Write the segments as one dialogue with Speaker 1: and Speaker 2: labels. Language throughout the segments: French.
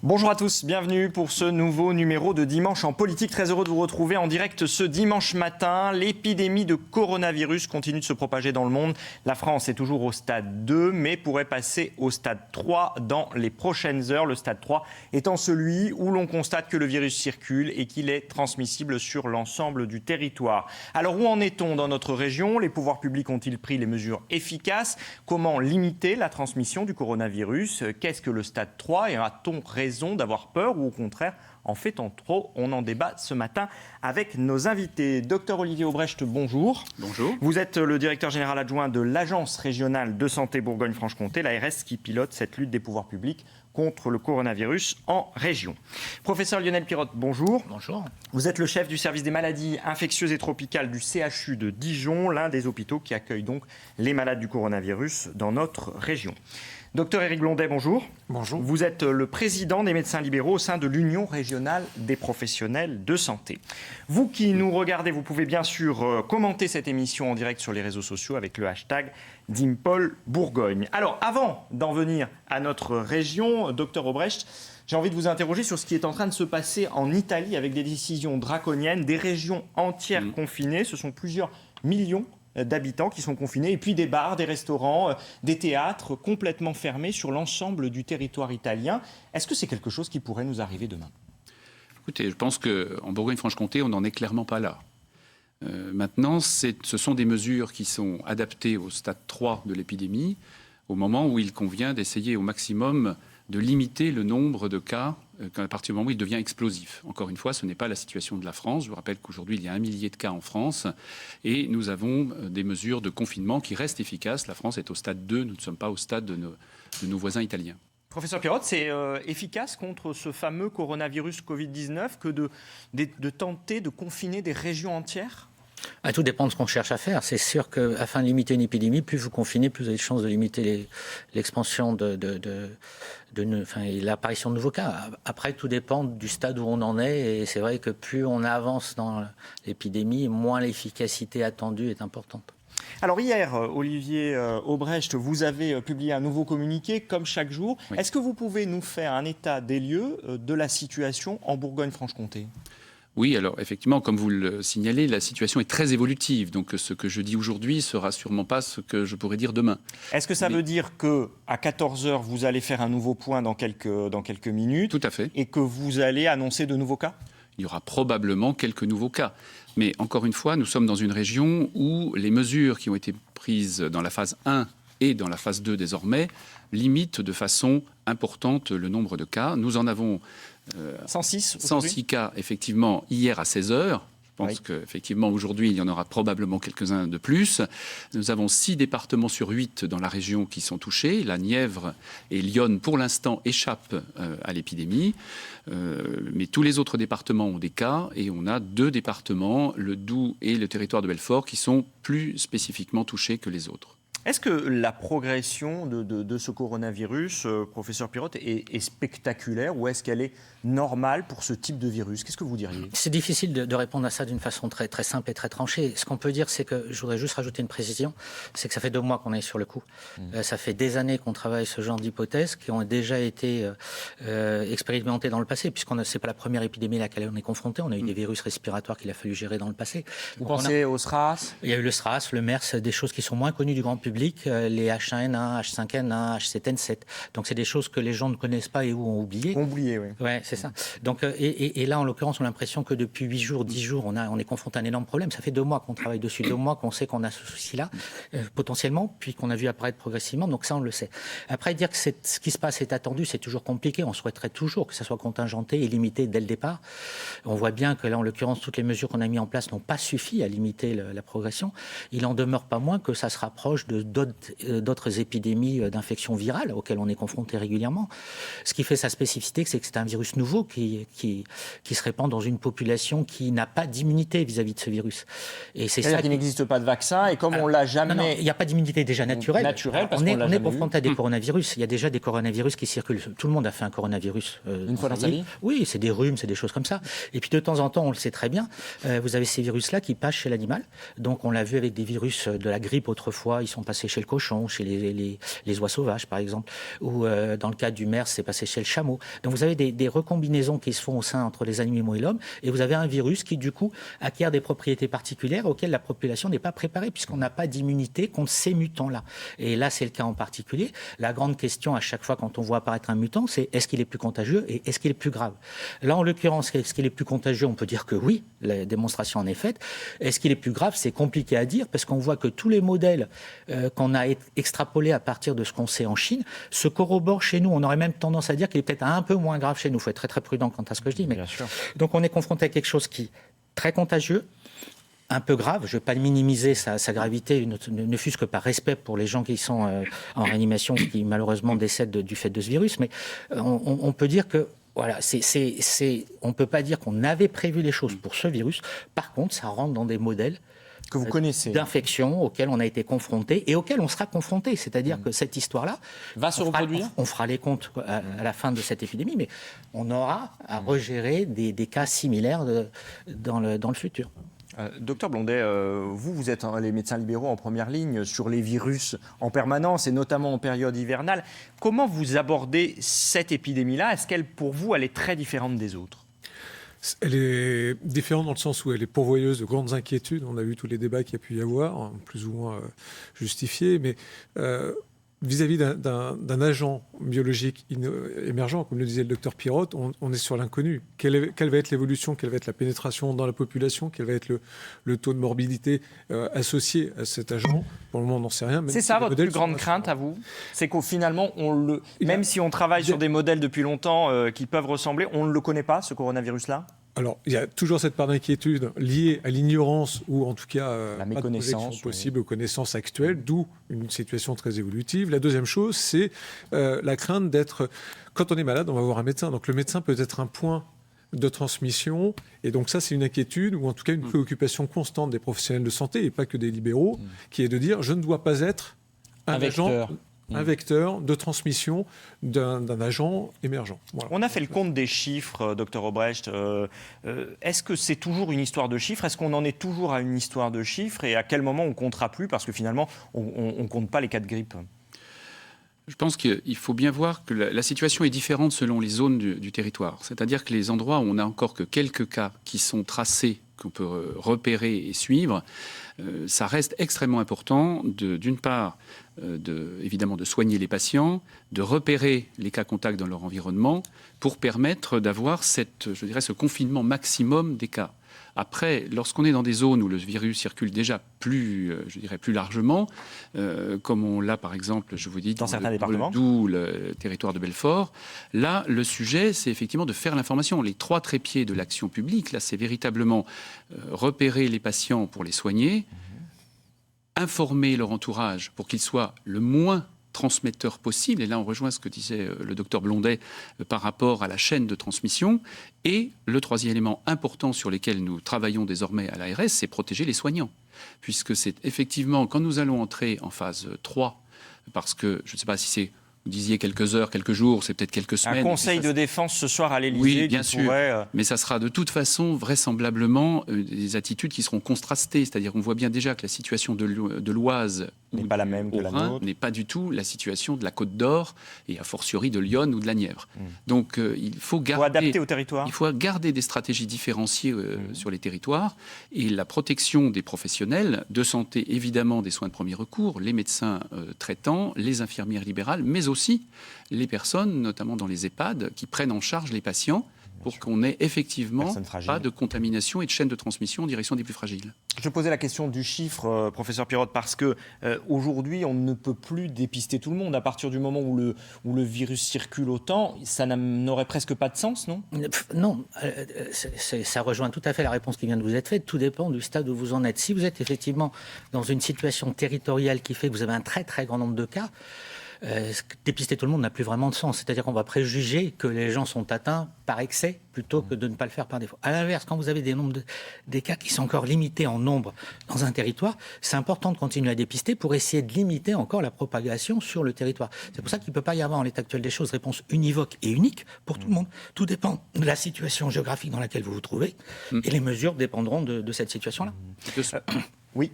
Speaker 1: Bonjour à tous, bienvenue pour ce nouveau numéro de Dimanche en politique. Très heureux de vous retrouver en direct ce dimanche matin. L'épidémie de coronavirus continue de se propager dans le monde. La France est toujours au stade 2, mais pourrait passer au stade 3 dans les prochaines heures. Le stade 3 étant celui où l'on constate que le virus circule et qu'il est transmissible sur l'ensemble du territoire. Alors où en est-on dans notre région? Les pouvoirs publics ont-ils pris les mesures efficaces? Comment limiter la transmission du coronavirus? Qu'est-ce que le stade 3 et a-t-on raison d'avoir peur ou au contraire en fait-on trop? On en débat ce matin avec nos invités. Docteur Olivier Aubrecht, bonjour.
Speaker 2: Bonjour.
Speaker 1: Vous êtes le directeur général adjoint de l'Agence régionale de santé Bourgogne-Franche-Comté, l'ARS, qui pilote cette lutte des pouvoirs publics contre le coronavirus en région. Professeur Lionel Pirotte, bonjour.
Speaker 2: Bonjour.
Speaker 1: Vous êtes le chef du service des maladies infectieuses et tropicales du CHU de Dijon, l'un des hôpitaux qui accueille donc les malades du coronavirus dans notre région. Docteur Éric Blondet, bonjour.
Speaker 3: Bonjour.
Speaker 1: Vous êtes le président des médecins libéraux au sein de l'Union régionale des professionnels de santé. Vous qui nous regardez, vous pouvez bien sûr commenter cette émission en direct sur les réseaux sociaux avec le hashtag #DimpolBourgogne. Alors, avant d'en venir à notre région, docteur Aubrecht, j'ai envie de vous interroger sur ce qui est en train de se passer en Italie avec des décisions draconiennes, des régions entières confinées. Ce sont plusieurs millions d'habitants qui sont confinés, et puis des bars, des restaurants, des théâtres complètement fermés sur l'ensemble du territoire italien. Est-ce que c'est quelque chose qui pourrait nous arriver demain?
Speaker 2: Écoutez, je pense qu'en Bourgogne-Franche-Comté, on n'en est clairement pas là. Maintenant, ce sont des mesures qui sont adaptées au stade 3 de l'épidémie, au moment où il convient d'essayer au maximum de limiter le nombre de cas à partir du moment où il devient explosif. Encore une fois, ce n'est pas la situation de la France. Je vous rappelle qu'aujourd'hui, il y a 1 millier de cas en France et nous avons des mesures de confinement qui restent efficaces. La France est au stade 2, nous ne sommes pas au stade de nos voisins italiens.
Speaker 1: Professeur Pirotte, c'est efficace contre ce fameux coronavirus Covid-19 que de tenter de confiner des régions entières?
Speaker 3: Tout dépend de ce qu'on cherche à faire. C'est sûr qu'afin de limiter une épidémie, plus vous confinez, plus vous avez de chances de limiter l'expansion et l'apparition de nouveaux cas. Après, tout dépend du stade où on en est. Et c'est vrai que plus on avance dans l'épidémie, moins l'efficacité attendue est importante.
Speaker 1: Alors hier, Olivier Aubrecht, vous avez publié un nouveau communiqué, comme chaque jour. Oui. Est-ce que vous pouvez nous faire un état des lieux de la situation en Bourgogne-Franche-Comté ?
Speaker 2: Oui, alors effectivement, comme vous le signalez, la situation est très évolutive. Donc ce que je dis aujourd'hui ne sera sûrement pas ce que je pourrais dire demain.
Speaker 1: Est-ce que ça veut dire qu'à 14h, vous allez faire un nouveau point dans quelques minutes?
Speaker 2: Tout à fait.
Speaker 1: Et que vous allez annoncer de nouveaux cas?
Speaker 2: Il y aura probablement quelques nouveaux cas. Mais encore une fois, nous sommes dans une région où les mesures qui ont été prises dans la phase 1 et dans la phase 2 désormais limitent de façon importante le nombre de cas. Nous en avons 106 cas, effectivement, hier à 16h. Je pense qu'effectivement, aujourd'hui, il y en aura probablement quelques-uns de plus. Nous avons 6 départements sur 8 dans la région qui sont touchés. La Nièvre et l'Yonne, pour l'instant, échappent à l'épidémie. Mais tous les autres départements ont des cas. Et on a 2 départements, le Doubs et le territoire de Belfort, qui sont plus spécifiquement touchés que les autres.
Speaker 1: Est-ce que la progression de ce coronavirus, professeur Pirotte, est spectaculaire ou est-ce qu'elle est normale pour ce type de virus? Qu'est-ce que vous diriez?
Speaker 3: C'est difficile de répondre à ça d'une façon très, très simple et très tranchée. Ce qu'on peut dire, c'est que, je voudrais juste rajouter une précision, c'est que ça fait 2 mois qu'on est sur le coup. Ça fait des années qu'on travaille ce genre d'hypothèses qui ont déjà été expérimentées dans le passé, puisqu'on c'est pas la première épidémie à laquelle on est confronté. On a eu des virus respiratoires qu'il a fallu gérer dans le passé.
Speaker 1: Vous pensez au SRAS?
Speaker 3: Il y a eu le SRAS, le MERS, des choses qui sont moins connues du grand public. Les H1N1, H5N1, H7N7. Donc c'est des choses que les gens ne connaissent pas et ou ont oublié.
Speaker 1: Oublié, oui.
Speaker 3: Ouais, c'est ça. Donc, et là, en l'occurrence, on a l'impression que depuis 8 jours, 10 jours, on est confronté à un énorme problème. Ça fait 2 mois qu'on travaille dessus, 2 mois qu'on sait qu'on a ce souci-là, potentiellement, puis qu'on a vu apparaître progressivement. Donc ça, on le sait. Après, dire que ce qui se passe est attendu, c'est toujours compliqué. On souhaiterait toujours que ça soit contingenté et limité dès le départ. On voit bien que là, en l'occurrence, toutes les mesures qu'on a mises en place n'ont pas suffi à limiter la progression. Il en demeure pas moins que ça se rapproche d'autres épidémies d'infections virales auxquelles on est confronté régulièrement. Ce qui fait sa spécificité, c'est que c'est un virus nouveau qui se répand dans une population qui n'a pas d'immunité vis-à-vis de ce virus. Et
Speaker 1: c'est-à-dire qu'il n'existe pas de vaccin et comme on l'a jamais...
Speaker 3: Non, il n'y a pas d'immunité déjà naturelle.
Speaker 1: Parce
Speaker 3: on est confronté à des coronavirus. Il y a déjà des coronavirus qui circulent. Tout le monde a fait un coronavirus.
Speaker 1: Une fois dans sa vie?
Speaker 3: Oui, c'est des rhumes, c'est des choses comme ça. Et puis de temps en temps, on le sait très bien, vous avez ces virus-là qui passent chez l'animal. Donc on l'a vu avec des virus de la grippe autrefois, ils sont passés passé chez le cochon, chez les oies sauvages, par exemple, ou dans le cas du MERS, c'est passé chez le chameau. Donc vous avez des recombinaisons qui se font au sein entre les animaux et l'homme, et vous avez un virus qui, du coup, acquiert des propriétés particulières auxquelles la population n'est pas préparée, puisqu'on n'a pas d'immunité contre ces mutants-là. Et là, c'est le cas en particulier. La grande question, à chaque fois, quand on voit apparaître un mutant, c'est est-ce qu'il est plus contagieux et est-ce qu'il est plus grave? Là, en l'occurrence, est-ce qu'il est plus contagieux? On peut dire que oui, la démonstration en est faite. Est-ce qu'il est plus grave? C'est compliqué à dire, parce qu'on voit que tous les modèles qu'on a extrapolés à partir de ce qu'on sait en Chine se corroborent chez nous. On aurait même tendance à dire qu'il est peut-être un peu moins grave chez nous. Il faut être très très prudent quant à ce que je dis. Mais...
Speaker 1: Bien sûr.
Speaker 3: Donc on est confronté à quelque chose qui est très contagieux, un peu grave. Je ne vais pas minimiser sa gravité, ne fût-ce que par respect pour les gens qui sont en réanimation, qui malheureusement décèdent du fait de ce virus. Mais on peut dire que voilà, on ne peut pas dire qu'on avait prévu les choses pour ce virus. Par contre, ça rentre dans des modèles
Speaker 1: que vous connaissez,
Speaker 3: d'infection auxquels on a été confronté et auxquels on sera confronté. C'est-à-dire que cette histoire-là
Speaker 1: va se reproduire.
Speaker 3: On fera les comptes à la fin de cette épidémie, mais on aura à regérer des cas similaires dans le futur.
Speaker 1: Docteur Blondet, vous êtes les médecins libéraux en première ligne sur les virus en permanence et notamment en période hivernale. Comment vous abordez cette épidémie-là? Est-ce qu'elle, pour vous, elle est très différente des autres?
Speaker 4: Elle est différente dans le sens où elle est pourvoyeuse de grandes inquiétudes. On a vu tous les débats qu'il y a pu y avoir, plus ou moins justifiés, mais vis-à-vis d'un agent biologique émergent, comme le disait le docteur Pirotte, on est sur l'inconnu. Quelle va être l'évolution, quelle va être la pénétration dans la population, quel va être le taux de morbidité associé à cet agent? Pour le moment, on n'en sait rien.
Speaker 1: C'est ça votre plus grande crainte à vous? C'est qu'au finalement, même si on travaille sur des modèles depuis longtemps qui peuvent ressembler, on ne le connaît pas, ce coronavirus-là?
Speaker 4: Alors, il y a toujours cette part d'inquiétude liée à l'ignorance ou en tout cas
Speaker 1: la
Speaker 4: pas de projection possible aux connaissances actuelles, d'où une situation très évolutive. La deuxième chose, c'est la crainte d'être... Quand on est malade, on va voir un médecin. Donc le médecin peut être un point de transmission. Et donc ça, c'est une inquiétude ou en tout cas une préoccupation constante des professionnels de santé et pas que des libéraux, qui est de dire je ne dois pas être un agent... un vecteur de transmission d'un agent émergent. Voilà.
Speaker 1: On a fait le compte des chiffres, Dr Obrecht. Est-ce que c'est toujours une histoire de chiffres? Est-ce qu'on en est toujours à une histoire de chiffres? Et à quel moment on comptera plus? Parce que finalement, on ne compte pas les cas de grippe.
Speaker 2: Je pense qu'il faut bien voir que la situation est différente selon les zones du territoire. C'est-à-dire que les endroits où on n'a encore que quelques cas qui sont tracés, qu'on peut repérer et suivre, ça reste extrêmement important, d'une part, évidemment, de soigner les patients, de repérer les cas contacts dans leur environnement pour permettre d'avoir ce confinement maximum des cas. Après, lorsqu'on est dans des zones où le virus circule déjà plus largement, comme on l'a par exemple, je vous dis,
Speaker 1: dans certains départements,
Speaker 2: le Doubs, le territoire de Belfort, là, le sujet, c'est effectivement de faire l'information. Les 3 trépieds de l'action publique, là, c'est véritablement repérer les patients pour les soigner, informer leur entourage pour qu'ils soient le moins transmetteurs possible, et là on rejoint ce que disait le docteur Blondet par rapport à la chaîne de transmission, et le troisième élément important sur lequel nous travaillons désormais à l'ARS, c'est protéger les soignants, puisque c'est effectivement quand nous allons entrer en phase 3, parce que je ne sais pas si c'est, vous disiez quelques heures, quelques jours, c'est peut-être quelques semaines.
Speaker 1: Un conseil de défense ce soir à l'Élysée.
Speaker 2: Oui, bien sûr. Mais ça sera de toute façon, vraisemblablement, des attitudes qui seront contrastées. C'est-à-dire qu'on voit bien déjà que la situation de l'Oise
Speaker 1: n'est pas la même que la nôtre.
Speaker 2: N'est pas du tout la situation de la Côte d'Or et a fortiori de Lyon ou de la Nièvre. Donc il faut
Speaker 1: adapter au territoire.
Speaker 2: Il faut garder des stratégies différenciées sur les territoires, et la protection des professionnels de santé, évidemment des soins de premier recours, les médecins traitants, les infirmières libérales, mais aussi les personnes, notamment dans les EHPAD, qui prennent en charge les patients pour qu'on n'ait effectivement pas de contamination et de chaîne de transmission en direction des plus fragiles.
Speaker 1: Je posais la question du chiffre, professeur Pirotte, parce que aujourd'hui, on ne peut plus dépister tout le monde. À partir du moment où le virus circule autant, ça n'aurait presque pas de sens, non?
Speaker 3: Non, ça rejoint tout à fait la réponse qui vient de vous être faite. Tout dépend du stade où vous en êtes. Si vous êtes effectivement dans une situation territoriale qui fait que vous avez un très très grand nombre de cas, dépister tout le monde n'a plus vraiment de sens. C'est-à-dire qu'on va préjuger que les gens sont atteints par excès plutôt que de ne pas le faire par défaut. À l'inverse, quand vous avez des cas qui sont encore limités en nombre dans un territoire, c'est important de continuer à dépister pour essayer de limiter encore la propagation sur le territoire. C'est pour ça qu'il ne peut pas y avoir en l'état actuel des choses réponse univoque et unique pour tout le monde. Tout dépend de la situation géographique dans laquelle vous vous trouvez et les mesures dépendront de cette situation-là.
Speaker 1: Oui.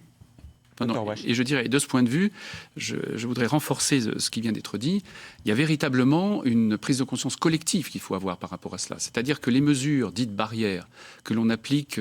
Speaker 1: Dr. Wesch.
Speaker 2: Et je dirais, de ce point de vue, je voudrais renforcer ce qui vient d'être dit. Il y a véritablement une prise de conscience collective qu'il faut avoir par rapport à cela. C'est-à-dire que les mesures dites barrières que l'on applique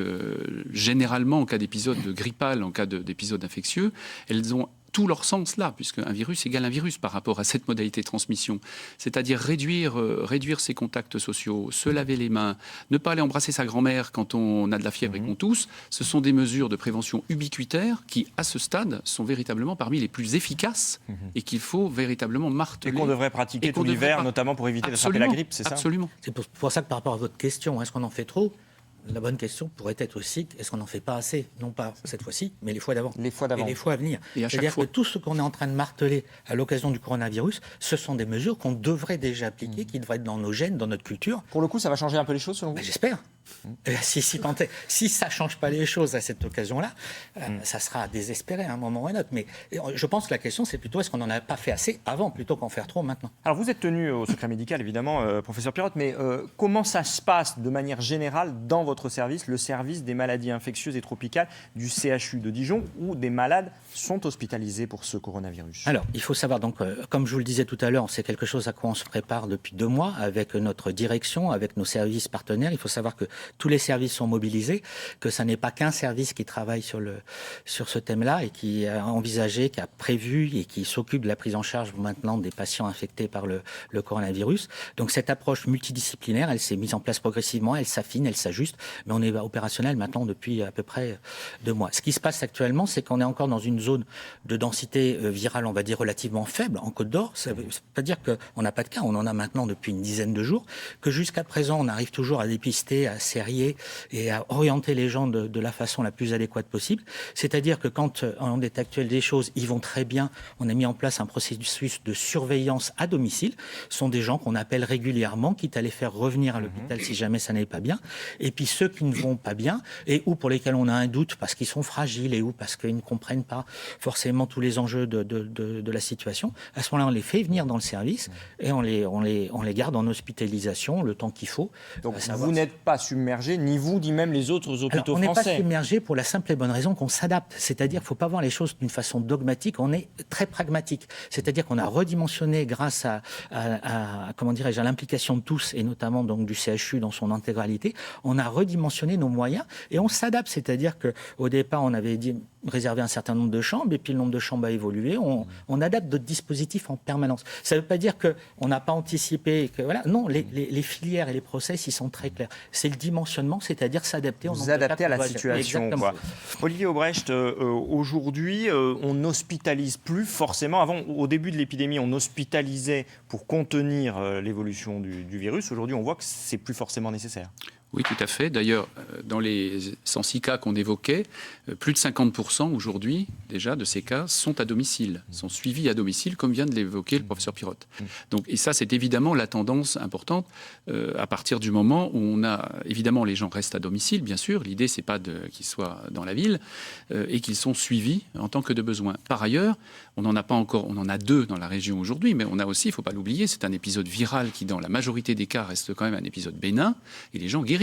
Speaker 2: généralement en cas d'épisode grippal, en cas d'épisode infectieux, elles ont tout leur sens là, puisque un virus égale un virus par rapport à cette modalité de transmission. C'est-à-dire réduire ses contacts sociaux, se laver les mains, ne pas aller embrasser sa grand-mère quand on a de la fièvre et qu'on tousse. Ce sont des mesures de prévention ubiquitaires qui, à ce stade, sont véritablement parmi les plus efficaces et qu'il faut véritablement marteler.
Speaker 1: Et qu'on devrait pratiquer tout l'hiver, notamment pour éviter d'attraper la grippe, c'est ça ?
Speaker 2: Absolument.
Speaker 3: C'est pour ça que par rapport à votre question, est-ce qu'on en fait trop ? La bonne question pourrait être aussi, est-ce qu'on n'en fait pas assez ? Non pas cette fois-ci, mais les fois d'avant.
Speaker 1: Les fois d'avant.
Speaker 3: Et les fois à venir.
Speaker 2: Et à chaque
Speaker 3: C'est-à-dire
Speaker 2: fois.
Speaker 3: que tout ce qu'on est en train de marteler à l'occasion du coronavirus, ce sont des mesures qu'on devrait déjà appliquer, qui devraient être dans nos gènes, dans notre culture.
Speaker 1: Pour le coup, ça va changer un peu les choses selon vous ?
Speaker 3: Ben, j'espère. Si ça ne change pas les choses à cette occasion-là, ça sera désespéré à un moment ou à un autre. Mais je pense que la question, c'est plutôt est-ce qu'on n'en a pas fait assez avant, plutôt qu'en faire trop maintenant.
Speaker 1: Alors vous êtes tenu au secret médical, évidemment, professeur Pirotte, mais comment ça se passe de manière générale dans votre service, le service des maladies infectieuses et tropicales du CHU de Dijon, où des malades sont hospitalisés pour ce coronavirus ?
Speaker 3: Alors, il faut savoir, donc, comme je vous le disais tout à l'heure, c'est quelque chose à quoi on se prépare depuis 2 mois avec notre direction, avec nos services partenaires. Il faut savoir que tous les services sont mobilisés, que ça n'est pas qu'un service qui travaille sur ce thème-là et qui a envisagé, qui a prévu et qui s'occupe de la prise en charge maintenant des patients infectés par le coronavirus. Donc cette approche multidisciplinaire, elle s'est mise en place progressivement, elle s'affine, elle s'ajuste, mais on est opérationnel maintenant depuis à peu près 2 mois. Ce qui se passe actuellement, c'est qu'on est encore dans une zone de densité virale, on va dire, relativement faible en Côte d'Or. Ça veut pas dire qu'on n'a pas de cas, on en a maintenant depuis une dizaine de jours, que jusqu'à présent, on arrive toujours à dépister, à serrer et à orienter les gens de la façon la plus adéquate possible. C'est-à-dire que quand, en l'état actuel des choses, ils vont très bien, on a mis en place un processus de surveillance à domicile. Ce sont des gens qu'on appelle régulièrement, quitte à les faire revenir à l'hôpital si jamais ça n'est pas bien. Et puis ceux qui ne vont pas bien, et ou pour lesquels on a un doute parce qu'ils sont fragiles, et ou parce qu'ils ne comprennent pas forcément tous les enjeux de la situation, à ce moment-là, on les fait venir dans le service et on les garde en hospitalisation le temps qu'il faut.
Speaker 1: Donc vous n'êtes pas submergé, ni vous, ni même les autres hôpitaux
Speaker 3: on n'est pas
Speaker 1: français.
Speaker 3: submergé pour la simple et bonne raison qu'on s'adapte. C'est-à-dire qu'il ne faut pas voir les choses d'une façon dogmatique, on est très pragmatique. C'est-à-dire qu'on a redimensionné grâce à comment dirais-je, à l'implication de tous, et notamment donc du CHU dans son intégralité, on a redimensionné nos moyens et on s'adapte. C'est-à-dire qu'au départ, on avait réservé un certain nombre de chambres, et puis le nombre de chambres a évolué. On adapte notre dispositif en permanence. Ça ne veut pas dire qu'on n'a pas anticipé. Voilà. Non, les filières et les process, ils sont très clairs. C'est le dimensionnement, c'est-à-dire s'adapter.
Speaker 1: Vous adaptez à la situation. Quoi. Olivier Aubrecht, aujourd'hui, on n'hospitalise plus forcément. Avant, au début de l'épidémie, on hospitalisait pour contenir l'évolution du virus. Aujourd'hui, on voit que c'est plus forcément nécessaire.
Speaker 2: Oui, tout à fait. D'ailleurs, dans les 106 cas qu'on évoquait, plus de 50% aujourd'hui, déjà, de ces cas sont à domicile, sont suivis à domicile, comme vient de l'évoquer le professeur Pirotte. Donc, et ça, c'est évidemment la tendance importante à partir du moment où on a... Évidemment, les gens restent à domicile, bien sûr. L'idée, c'est pas qu'ils soient dans la ville et qu'ils sont suivis en tant que de besoin. Par ailleurs, on n'en a pas encore... On en a 2 dans la région aujourd'hui, mais on a aussi, il ne faut pas l'oublier, c'est un épisode viral qui, dans la majorité des cas, reste quand même un épisode bénin, et les gens guérissent.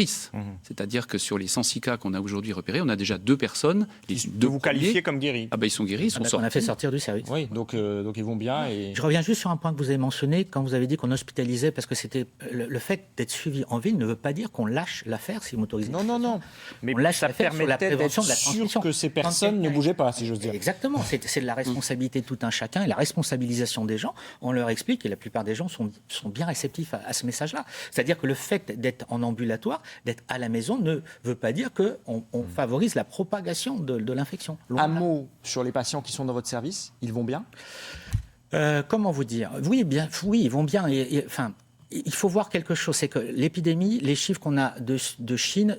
Speaker 2: C'est-à-dire que sur les 106 cas qu'on a aujourd'hui repérés, on a déjà 2 personnes.
Speaker 1: De vous qualifier comme guéris.
Speaker 2: Ah ben ils sont guéris, ils sont sortis.
Speaker 3: On a fait sortir du service.
Speaker 1: Oui, donc ils vont bien. Et...
Speaker 3: Je reviens juste sur un point que vous avez mentionné quand vous avez dit qu'on hospitalisait, parce que c'était le fait d'être suivi en ville ne veut pas dire qu'on lâche l'affaire, si vous m'autorisez.
Speaker 1: Non. Mais
Speaker 3: on lâche
Speaker 1: ça
Speaker 3: l'affaire sur la
Speaker 1: permettait
Speaker 3: prévention
Speaker 1: d'être
Speaker 3: de la transmission.
Speaker 1: sûr que ces personnes ne bougeaient pas, si j'ose dire.
Speaker 3: Exactement, c'est de la responsabilité de tout un chacun et la responsabilisation des gens. On leur explique, et la plupart des gens sont bien réceptifs à ce message-là. C'est-à-dire que le fait d'être en ambulatoire, d'être à la maison, ne veut pas dire qu'on favorise la propagation de l'infection.
Speaker 1: Un mot sur les patients qui sont dans votre service, ils vont bien ?
Speaker 3: Comment vous dire ? Oui, ils vont bien. Enfin, il faut voir quelque chose, c'est que l'épidémie, les chiffres qu'on a de Chine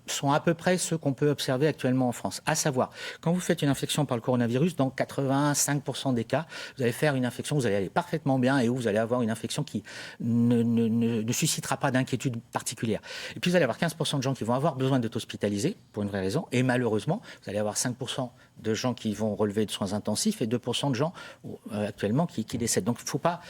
Speaker 3: sont à peu près ceux qu'on peut observer actuellement en France. À savoir, quand vous faites une infection par le coronavirus, dans 85% des cas, vous allez faire une infection, vous allez aller parfaitement bien et où vous allez avoir une infection qui ne suscitera pas d'inquiétude particulière. Et puis vous allez avoir 15% de gens qui vont avoir besoin d'être hospitalisés pour une vraie raison, et malheureusement, vous allez avoir 5% de gens qui vont relever de soins intensifs et 2% de gens actuellement qui décèdent. Donc il ne faut pas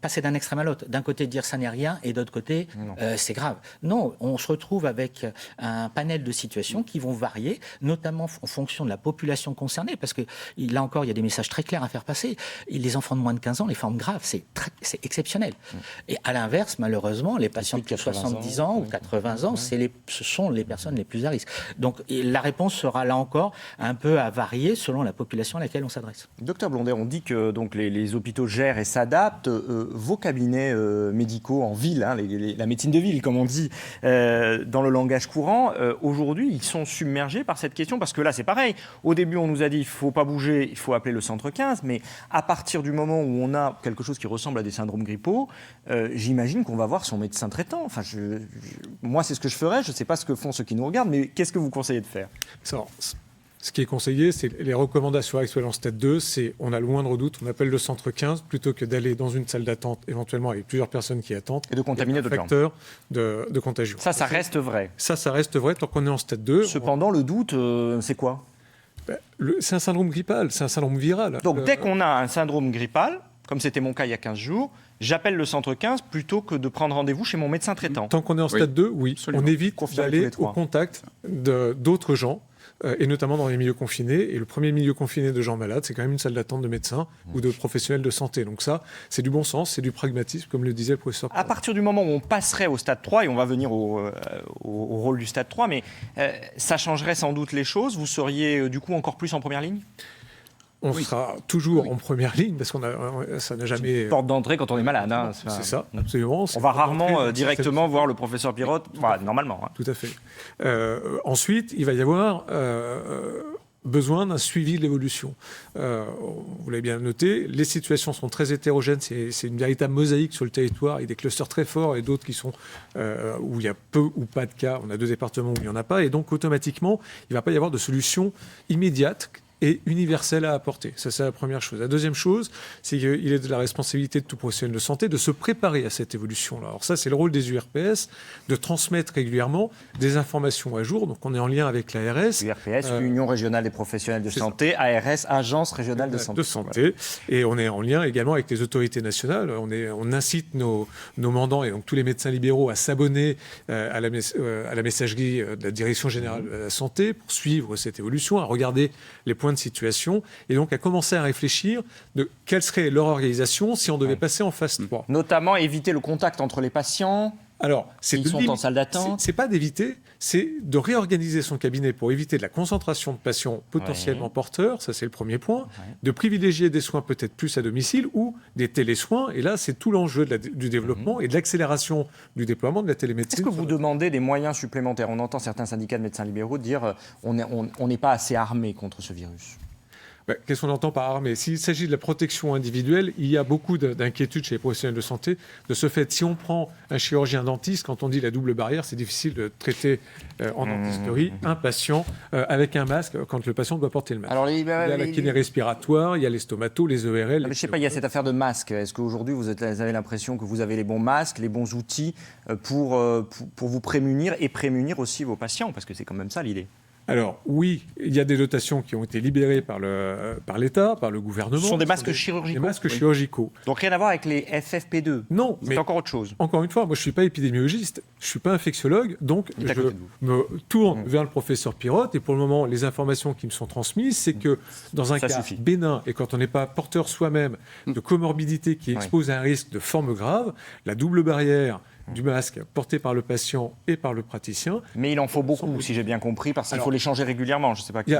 Speaker 3: passer d'un extrême à l'autre. D'un côté dire ça n'est rien et d'autre côté c'est grave. Non, on se retrouve avec un panel de situations qui vont varier, notamment en fonction de la population concernée, parce que là encore il y a des messages très clairs à faire passer. Et les enfants de moins de 15 ans, les formes graves, c'est exceptionnel. Et à l'inverse, malheureusement, les patients de 70 ans ou 80 ans, ce sont les personnes les plus à risque. Donc la réponse sera là encore un peu à varier selon la population à laquelle on s'adresse.
Speaker 1: Docteur Blondet, on dit que donc, les hôpitaux gèrent et s'adaptent. Vos cabinets médicaux en ville, la médecine de ville, comme on dit dans le langage courant, aujourd'hui, ils sont submergés par cette question, parce que là, c'est pareil. Au début, on nous a dit, il ne faut pas bouger, il faut appeler le centre 15, mais à partir du moment où on a quelque chose qui ressemble à des syndromes grippaux, j'imagine qu'on va voir son médecin traitant. Enfin, moi, c'est ce que je ferais. Je ne sais pas ce que font ceux qui nous regardent, mais qu'est-ce que vous conseillez de faire ?
Speaker 4: Ce qui est conseillé, c'est les recommandations actuelles en stade 2, c'est on a le moindre doute, on appelle le centre 15 plutôt que d'aller dans une salle d'attente, éventuellement avec plusieurs personnes qui attendent. Et
Speaker 1: de contaminer d'autres gens.
Speaker 4: Facteur de contagion.
Speaker 1: Ça reste vrai.
Speaker 4: Ça reste vrai tant qu'on est en stade 2.
Speaker 1: Cependant, le doute, c'est quoi ?
Speaker 4: C'est un syndrome grippal, c'est un syndrome viral.
Speaker 1: Donc dès qu'on a un syndrome grippal, comme c'était mon cas il y a 15 jours, j'appelle le centre 15 plutôt que de prendre rendez-vous chez mon médecin traitant.
Speaker 4: Tant qu'on est en stade 2, oui.
Speaker 2: Absolument.
Speaker 4: On évite d'aller au contact d'autres gens, et notamment dans les milieux confinés. Et le premier milieu confiné de gens malades, c'est quand même une salle d'attente de médecins ou de professionnels de santé. Donc ça, c'est du bon sens, c'est du pragmatisme, comme le disait le professeur.
Speaker 1: À partir du moment où on passerait au stade 3, et on va venir au rôle du stade 3, mais ça changerait sans doute les choses. Vous seriez du coup encore plus en première ligne ?
Speaker 4: On sera toujours en première ligne parce ça n'a jamais.
Speaker 1: Une porte d'entrée quand on est malade.
Speaker 4: C'est ça, absolument.
Speaker 1: On va rarement directement voir le professeur Pirotte, normalement.
Speaker 4: Tout à fait. Ensuite, il va y avoir besoin d'un suivi de l'évolution. Vous l'avez bien noté, les situations sont très hétérogènes. C'est une véritable mosaïque sur le territoire, avec des clusters très forts et d'autres qui sont où il y a peu ou pas de cas. On a 2 départements où il n'y en a pas. Et donc, automatiquement, il ne va pas y avoir de solution immédiate et universel à apporter. Ça, c'est la première chose. La deuxième chose, c'est qu'il est de la responsabilité de tout professionnel de santé de se préparer à cette évolution-là. Alors ça, c'est le rôle des URPS, de transmettre régulièrement des informations à jour. Donc on est en lien avec l'ARS.
Speaker 1: URPS, Union régionale des professionnels de santé, ça. ARS, Agence régionale de santé.
Speaker 4: Voilà. Et on est en lien également avec les autorités nationales. On incite nos mandants et donc tous les médecins libéraux à s'abonner à la messagerie de la Direction générale de la santé pour suivre cette évolution, à regarder les points de situation et donc à commencer à réfléchir de quelle serait leur organisation si on devait passer en phase 3.
Speaker 1: Notamment éviter le contact entre les patients.
Speaker 4: Alors,
Speaker 1: ils sont en salle d'attente.
Speaker 4: C'est pas d'éviter, c'est de réorganiser son cabinet pour éviter de la concentration de patients potentiellement porteurs, ça c'est le premier point, de privilégier des soins peut-être plus à domicile ou des télésoins, et là c'est tout l'enjeu du développement et de l'accélération du déploiement de la télémédecine.
Speaker 1: Est-ce que vous demandez des moyens supplémentaires ? On entend certains syndicats de médecins libéraux dire on n'est pas assez armé contre ce virus.
Speaker 4: Qu'est-ce qu'on entend par armée ? S'il s'agit de la protection individuelle, il y a beaucoup d'inquiétudes chez les professionnels de santé. De ce fait, si on prend un chirurgien dentiste, quand on dit la double barrière, c'est difficile de traiter en dentisterie un patient avec un masque quand le patient doit porter le masque. Alors, il y a la kiné respiratoire, il y a les stomatos, les ERL.
Speaker 1: Je ne sais pas, il y a cette affaire de masque. Est-ce qu'aujourd'hui, vous avez l'impression que vous avez les bons masques, les bons outils pour vous prémunir et prémunir aussi vos patients ? Parce que c'est quand même ça l'idée.
Speaker 4: Alors oui, il y a des dotations qui ont été libérées par l'État, par le gouvernement.
Speaker 1: Ce sont des masques chirurgicaux.
Speaker 4: Des masques chirurgicaux.
Speaker 1: Donc rien à voir avec les FFP2.
Speaker 4: Non,
Speaker 1: c'est encore autre chose.
Speaker 4: Encore une fois, moi je ne suis pas épidémiologiste, je ne suis pas infectiologue, donc je me tourne vers le professeur Pirotte et pour le moment, les informations qui me sont transmises, c'est que dans un cas bénin et quand on n'est pas porteur soi-même de comorbidité qui expose à un risque de forme grave, la double barrière du masque porté par le patient et par le praticien.
Speaker 1: Mais il en faut beaucoup, si j'ai bien compris, parce qu'il faut les changer régulièrement. Je ne sais pas qui...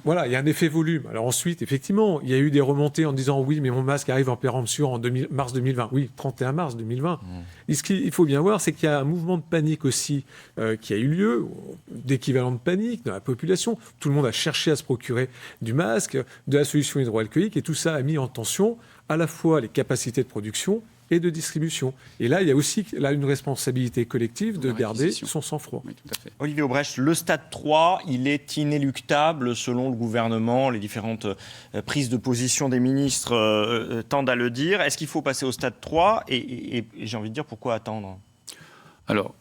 Speaker 4: Voilà, il y a un effet volume. Alors ensuite, effectivement, il y a eu des remontées en disant oui, mais mon masque arrive en péremption en mars 2020. Oui, 31 mars 2020. Et ce qu'il faut bien voir, c'est qu'il y a un mouvement de panique aussi qui a eu lieu, d'équivalent de panique dans la population. Tout le monde a cherché à se procurer du masque, de la solution hydroalcoolique, et tout ça a mis en tension à la fois les capacités de production et de distribution. Et là, il y a aussi une responsabilité collective de garder son sang-froid.
Speaker 2: Oui, tout à fait.
Speaker 1: Olivier Aubrecht, le stade 3, il est inéluctable selon le gouvernement. Les différentes prises de position des ministres tendent à le dire. Est-ce qu'il faut passer au stade 3 et j'ai envie de dire, pourquoi attendre ?
Speaker 2: Alors,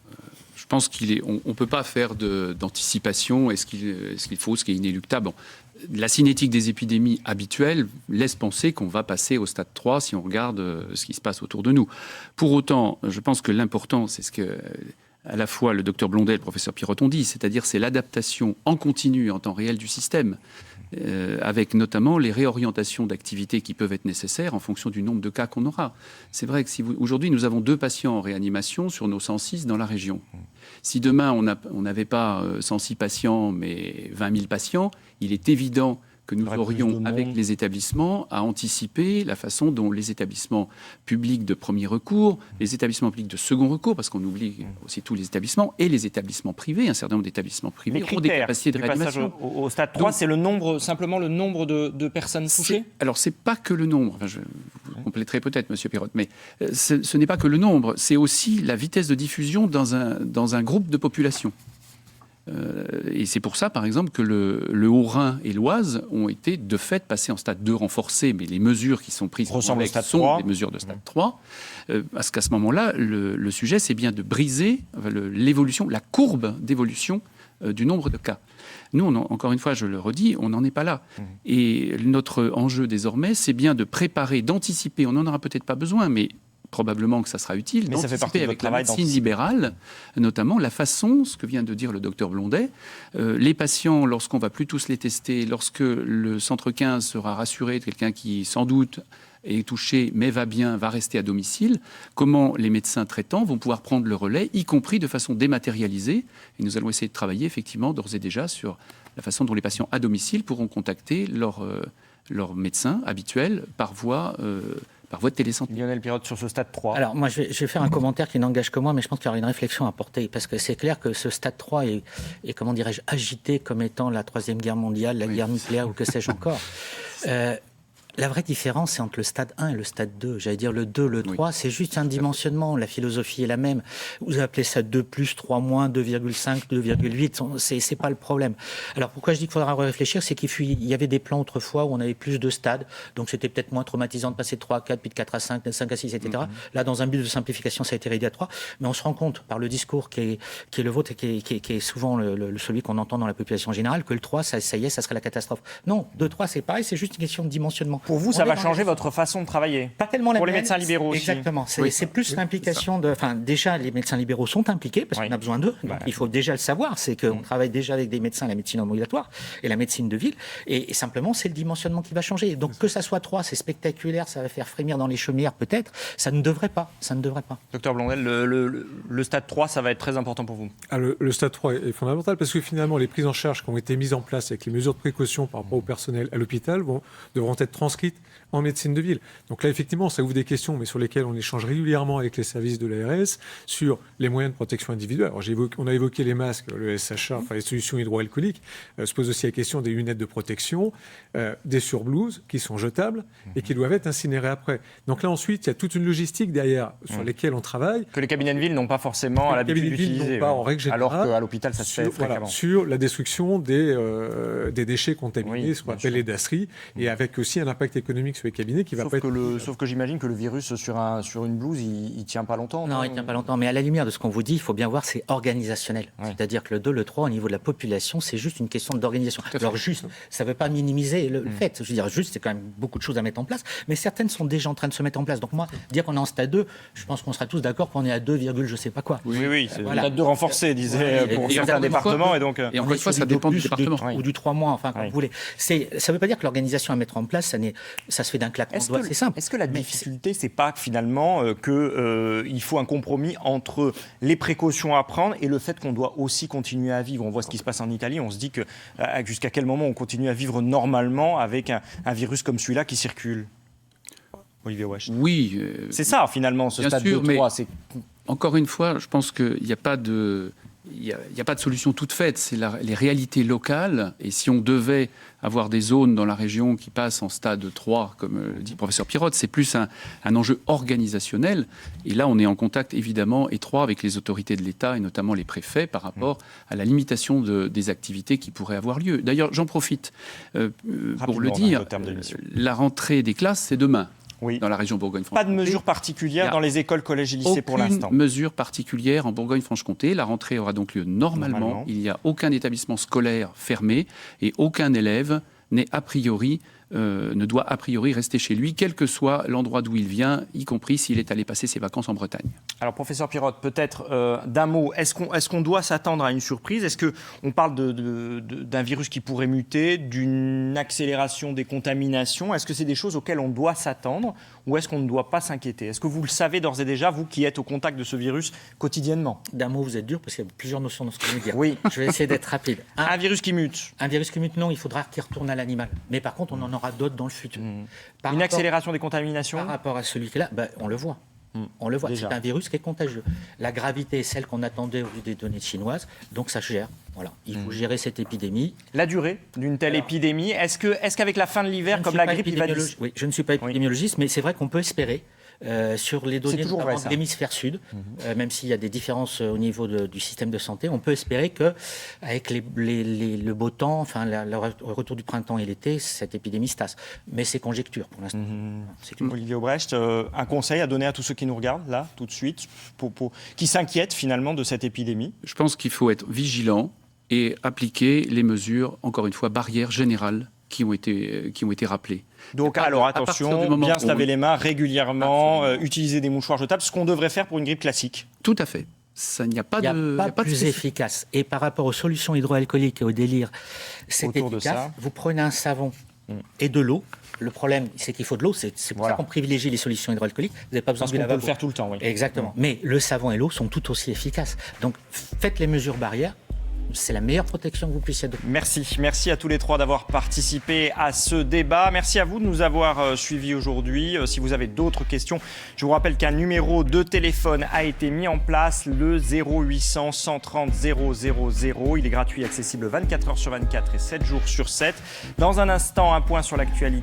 Speaker 2: Je pense qu'on ne peut pas faire d'anticipation. Est-ce qu'il faut, ce qui est inéluctable. Bon, la cinétique des épidémies habituelles laisse penser qu'on va passer au stade 3 si on regarde ce qui se passe autour de nous. Pour autant, je pense que l'important, c'est ce que à la fois le docteur Blondet et le professeur Pirotte ont dit, c'est-à-dire c'est l'adaptation en continu, en temps réel du système, avec notamment les réorientations d'activités qui peuvent être nécessaires en fonction du nombre de cas qu'on aura. C'est vrai que aujourd'hui, nous avons 2 patients en réanimation sur nos 106 dans la région. Si demain, on n'avait pas 106 patients, mais 20 000 patients, il est évident que nous aurions, avec les établissements, à anticiper la façon dont les établissements publics de premier recours, les établissements publics de second recours, parce qu'on oublie aussi tous les établissements, et les établissements privés, un certain nombre d'établissements privés
Speaker 1: ont
Speaker 2: des capacités de réanimation.
Speaker 1: Au stade 3, donc, c'est simplement le nombre de personnes touchées ?
Speaker 2: Alors, ce n'est pas que le nombre, je vous compléterai peut-être, M. Pirotte, mais ce n'est pas que le nombre, c'est aussi la vitesse de diffusion dans un groupe de population. Et c'est pour ça, par exemple, que le Haut-Rhin et l'Oise ont été, de fait, passés en stade 2 renforcé, mais les mesures qui sont prises sont des mesures de stade 3. Parce qu'à ce moment-là, le sujet, c'est bien de briser l'évolution, la courbe d'évolution du nombre de cas. Nous, encore une fois, je le redis, on n'en est pas là. Et notre enjeu désormais, c'est bien de préparer, d'anticiper, on n'en aura peut-être pas besoin, mais probablement que ça sera utile,
Speaker 1: mais ça fait partie de
Speaker 2: avec la médecine libérale, notamment la façon, ce que vient de dire le docteur Blondet, les patients, lorsqu'on va plus tous les tester, lorsque le centre 15 sera rassuré de quelqu'un qui, sans doute, est touché, mais va bien, va rester à domicile, comment les médecins traitants vont pouvoir prendre le relais, y compris de façon dématérialisée. Et nous allons essayer de travailler, effectivement, d'ores et déjà, sur la façon dont les patients à domicile pourront contacter leur médecin habituel par voie de télésanté.
Speaker 1: Lionel Pirotte, sur ce stade 3.
Speaker 3: Alors, moi, je vais faire un commentaire qui n'engage que moi, mais je pense qu'il y aura une réflexion à porter, parce que c'est clair que ce stade 3 est comment dirais-je, agité comme étant la Troisième Guerre mondiale, la guerre nucléaire ou que sais-je encore. La vraie différence, c'est entre le stade 1 et le stade 2. J'allais dire le 2, le 3, c'est juste un dimensionnement. La philosophie est la même. Vous appelez ça 2+, 3-, 2,5, 2,8, c'est pas le problème. Alors pourquoi je dis qu'il faudra réfléchir, c'est qu'il y avait des plans autrefois où on avait plus de stades, donc c'était peut-être moins traumatisant de passer de 3 à 4, puis de 4 à 5, de 5 à 6, etc. Là, dans un but de simplification, ça a été réduit à 3, mais on se rend compte par le discours qui est le vôtre et qui est souvent celui qu'on entend dans la population générale, que le 3, ça y est, ça serait la catastrophe. Non, 2, 3, c'est pareil, c'est juste une question de dimensionnement.
Speaker 1: Pour vous, ça va changer votre façon de travailler.
Speaker 3: Pas tellement
Speaker 1: pour les médecins libéraux aussi.
Speaker 3: Exactement. C'est plus l'implication de... Enfin, déjà, les médecins libéraux sont impliqués parce qu'on a besoin d'eux. Donc, il faut déjà le savoir. C'est qu'on travaille déjà avec des médecins, la médecine ambulatoire et la médecine de ville. Et simplement, c'est le dimensionnement qui va changer. Donc, que ça soit 3, c'est spectaculaire, ça va faire frémir dans les chaumières peut-être. Ça ne devrait pas. Ça ne devrait pas.
Speaker 1: Docteur Blondel, le stade 3, ça va être très important pour vous.
Speaker 4: Le stade 3 est fondamental parce que finalement, les prises en charge qui ont été mises en place avec les mesures de précaution par rapport au personnel à l'hôpital devront être transcrites en médecine de ville. Donc là, effectivement, ça ouvre des questions, mais sur lesquelles on échange régulièrement avec les services de l'ARS sur les moyens de protection individuelle. Alors, on a évoqué les masques, le SHA, enfin les solutions hydroalcooliques. Se pose aussi la question des lunettes de protection, des surblouses qui sont jetables et qui doivent être incinérées après. Donc là, ensuite, il y a toute une logistique derrière sur lesquelles on travaille.
Speaker 1: Que les cabinets de ville n'ont pas forcément l'habitude d'utiliser.
Speaker 4: En règle générale,
Speaker 1: alors qu'à l'hôpital, ça se fait fréquemment.
Speaker 4: Voilà, sur la destruction des déchets contaminés, ce qu'on appelle les DASRI, et avec aussi un impact économique sur les cabinets qui va pas être...
Speaker 1: Sauf que j'imagine que le virus sur une blouse, il tient pas longtemps.
Speaker 3: Non, il tient pas longtemps. Mais à la lumière de ce qu'on vous dit, il faut bien voir, c'est organisationnel. C'est-à-dire que le 2, le 3, au niveau de la population, c'est juste une question d'organisation. Alors juste, ça ne veut pas minimiser le fait. Je veux dire, juste, c'est quand même beaucoup de choses à mettre en place. Mais certaines sont déjà en train de se mettre en place. Donc moi, dire qu'on est en stade 2, je pense qu'on sera tous d'accord qu'on est à 2, je sais pas quoi.
Speaker 1: Oui, c'est stade 2 renforcé, disait pour certains départements. Et
Speaker 2: encore une fois, ça dépend du département.
Speaker 3: Ou du 3 mois, enfin, comme vous voulez. Ça ne veut pas dire que l'organisation à mettre en place, ça se fait d'un claquement de doigts, c'est simple.
Speaker 1: Est-ce que la difficulté, c'est pas finalement qu'il faut un compromis entre les précautions à prendre et le fait qu'on doit aussi continuer à vivre? On voit ce qui se passe en Italie, on se dit que jusqu'à quel moment on continue à vivre normalement avec un virus comme celui-là qui circule? Olivier Wesch.
Speaker 2: Oui.
Speaker 1: C'est ça finalement, ce stade 2-3.
Speaker 2: Encore une fois, je pense qu'il n'y a pas de... Il n'y a pas de solution toute faite, c'est les réalités locales. Et si on devait avoir des zones dans la région qui passent en stade 3, comme le dit le professeur Pirotte, c'est plus un enjeu organisationnel. Et là, on est en contact évidemment étroit avec les autorités de l'État et notamment les préfets par rapport à la limitation des activités qui pourraient avoir lieu. D'ailleurs, j'en profite pour le dire, la rentrée des classes, c'est demain.
Speaker 1: Oui.
Speaker 2: dans la région Bourgogne-Franche-Comté.
Speaker 1: Pas de mesures particulières dans les écoles, collèges et lycées pour l'instant.
Speaker 2: Aucune mesure particulière en Bourgogne-Franche-Comté. La rentrée aura donc lieu normalement. Il n'y a aucun établissement scolaire fermé et aucun élève n'est ne doit a priori rester chez lui, quel que soit l'endroit d'où il vient, y compris s'il est allé passer ses vacances en Bretagne.
Speaker 1: Alors, professeur Pirotte, peut-être d'un mot, est-ce qu'on doit s'attendre à une surprise? Est-ce qu'on parle d'un virus qui pourrait muter, d'une accélération des contaminations? Est-ce que c'est des choses auxquelles on doit s'attendre ou est-ce qu'on ne doit pas s'inquiéter? Est-ce que vous le savez d'ores et déjà, vous qui êtes au contact de ce virus quotidiennement?
Speaker 3: D'un mot, vous êtes dur parce qu'il y a plusieurs notions dans ce que je veux dire.
Speaker 1: Oui.
Speaker 3: Je vais essayer d'être rapide.
Speaker 1: Un virus qui mute.
Speaker 3: Un virus qui mute, non, il faudra qu'il retourne à l'animal. Mais par contre, on en aura d'autres dans le futur.
Speaker 1: Une accélération des contaminations?
Speaker 3: Par rapport à celui qui est là, on le voit. On le voit,
Speaker 1: Déjà.
Speaker 3: c'est un virus qui est contagieux. La gravité est celle qu'on attendait au vu des données chinoises, donc ça se gère. Voilà. Il faut gérer cette épidémie.
Speaker 1: La durée d'une telle épidémie, est-ce qu'avec la fin de l'hiver, comme la grippe, il va...
Speaker 3: Oui, je ne suis pas épidémiologiste, mais c'est vrai qu'on peut espérer, sur les données de l'hémisphère sud, même s'il y a des différences au niveau du système de santé, on peut espérer qu'avec le beau temps, enfin le retour du printemps et l'été, cette épidémie se tasse. Mais c'est conjecture pour l'instant.
Speaker 1: Olivier Aubrecht, un conseil à donner à tous ceux qui nous regardent, là, tout de suite, qui s'inquiètent finalement de cette épidémie?
Speaker 2: Je pense qu'il faut être vigilant et appliquer les mesures, encore une fois, barrières générales qui ont été rappelées.
Speaker 1: Donc, alors attention, bien se laver les mains régulièrement, utiliser des mouchoirs jetables, ce qu'on devrait faire pour une grippe classique.
Speaker 2: Tout à fait. Il n'y a pas de
Speaker 3: plus efficace. Et par rapport aux solutions hydroalcooliques et au délire, c'est efficace. Vous prenez un savon et de l'eau. Le problème, c'est qu'il faut de l'eau. C'est pour ça qu'on privilégie les solutions hydroalcooliques. Vous n'avez pas besoin de lavabo.
Speaker 1: On peut le faire tout le temps, oui.
Speaker 3: Exactement. Mais le savon et l'eau sont tout aussi efficaces. Donc, faites les mesures barrières. C'est la meilleure protection que vous puissiez donner.
Speaker 1: Merci à tous les trois d'avoir participé à ce débat. Merci à vous de nous avoir suivis aujourd'hui. Si vous avez d'autres questions, je vous rappelle qu'un numéro de téléphone a été mis en place, le 0800 130 000. Il est gratuit, accessible 24 heures sur 24 et 7 jours sur 7. Dans un instant, un point sur l'actualité